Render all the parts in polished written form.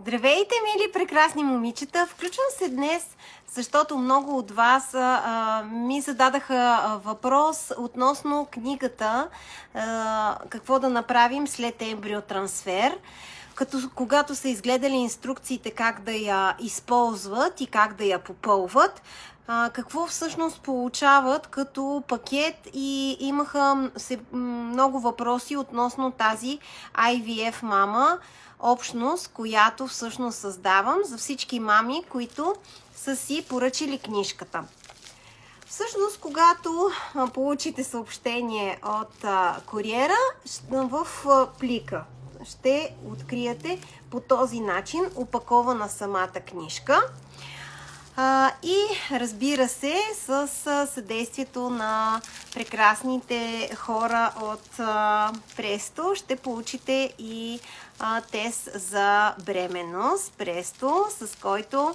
Здравейте, мили прекрасни момичета! Включвам се днес, защото много от вас ми зададаха въпрос относно книгата какво да направим след ембриотрансфер, когато са изгледали инструкциите как да я използват и как да я попълват, какво всъщност получават като пакет и имаха много въпроси относно тази IVF мама общност, която всъщност създавам за всички мами, които са си поръчили книжката. Всъщност, когато получите съобщение от куриера, в плика ще откриете по този начин опакована самата книжка. И разбира се, с съдействието на прекрасните хора от Престо ще получите и тест за бременност Престо, с който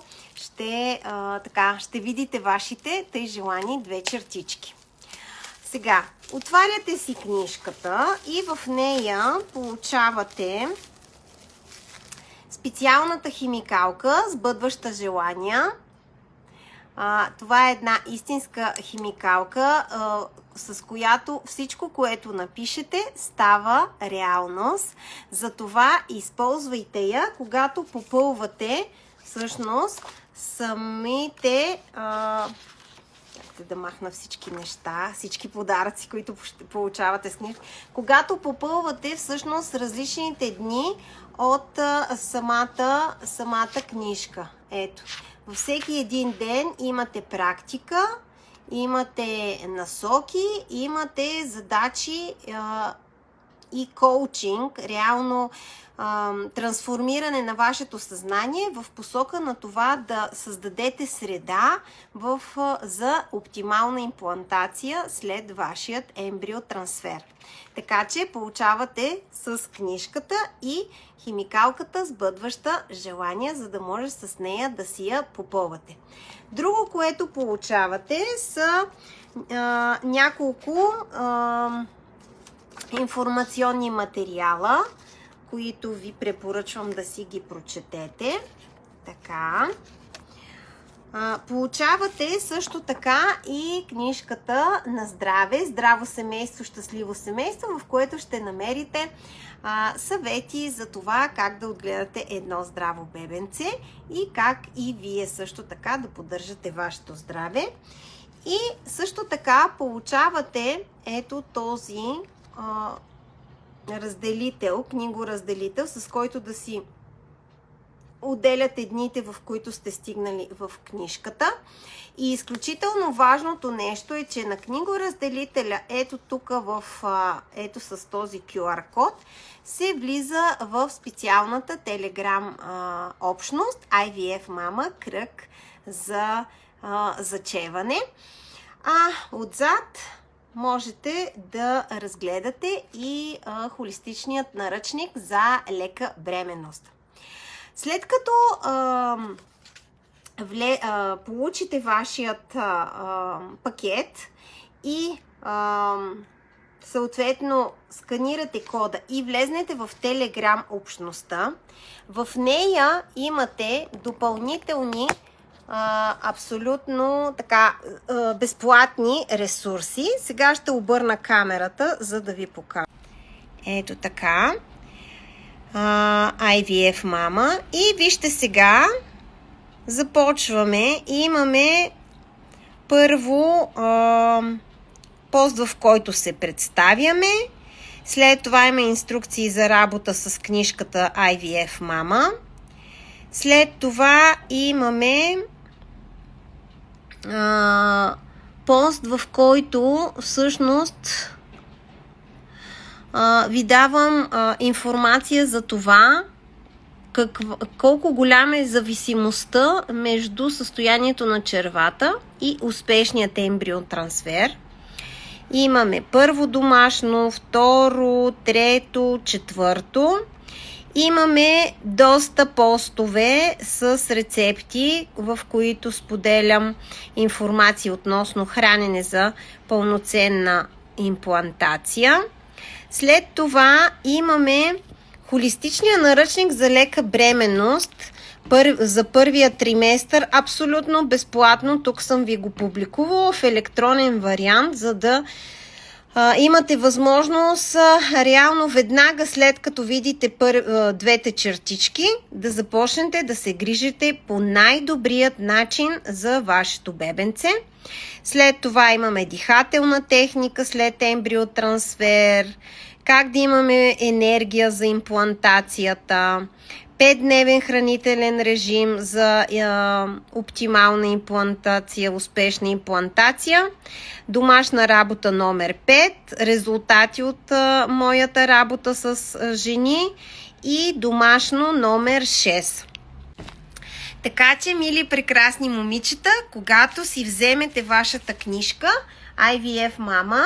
ще видите вашите тъй желани две чертички. Сега, отваряте си книжката и в нея получавате специалната химикалка сбъдваща желания. Това е една истинска химикалка, с която всичко, което напишете, става реалност. Затова използвайте я, когато попълвате всъщност самите... да махна всички неща, всички подаръци, които получавате с книжка. Когато попълвате всъщност различните дни от самата книжка. Ето. Във всеки един ден имате практика, имате насоки, имате задачи и коучинг, реално трансформиране на вашето съзнание в посока на това да създадете среда за оптимална имплантация след вашият ембриотрансфер. Така че получавате с книжката и химикалката сбъдваща желания, за да може с нея да си я попълвате. Друго, което получавате са няколко информационни материала, които ви препоръчвам да си ги прочетете. Така. Получавате също така и книжката на здраве, здраво семейство, щастливо семейство, в което ще намерите съвети за това как да отгледате едно здраво бебенце и как и вие също така да поддържате вашето здраве. И също така получавате ето този книгоразделител, с който да си отделяте дните, в които сте стигнали в книжката. И изключително важното нещо е, че на книгоразделителя, ето тук ето с този QR код, се влиза в специалната Telegram общност IVF мама кръг за зачеване. Отзад можете да разгледате и холистичният наръчник за лека бременност. След като получите вашият пакет и съответно сканирате кода и влезнете в Telegram общността, в нея имате допълнителни абсолютно така безплатни ресурси. Сега ще обърна камерата, за да ви покажа. Ето така. IVF мама. И вижте сега, започваме. Имаме първо пост, в който се представяме. След това има инструкции за работа с книжката IVF мама. След това имаме пост, в който всъщност ви давам информация за това колко голяма е зависимостта между състоянието на червата и успешният ембриотрансфер. Имаме първо домашно, второ, трето, четвърто. Имаме доста постове с рецепти, в които споделям информация относно хранене за пълноценна имплантация. След това имаме Холистичният наръчник за лека бременност за първия триместър абсолютно безплатно. Тук съм ви го публикувала в електронен вариант, за да имате възможност реално веднага след като видите двете чертички да започнете да се грижите по най-добрият начин за вашето бебенце. След това имаме дихателна техника след ембриотрансфер, как да имаме енергия за имплантацията, 5-дневен хранителен режим за оптимална имплантация, успешна имплантация, домашна работа номер 5, резултати от моята работа с жени и домашно номер 6. Така че, мили прекрасни момичета, когато си вземете вашата книжка IVF Мама,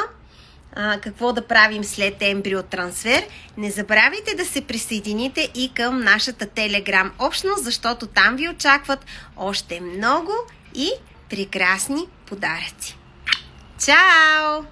какво да правим след ембриотрансфер, не забравяйте да се присъедините и към нашата Телеграм общност, защото там ви очакват още много и прекрасни подаръци. Чао!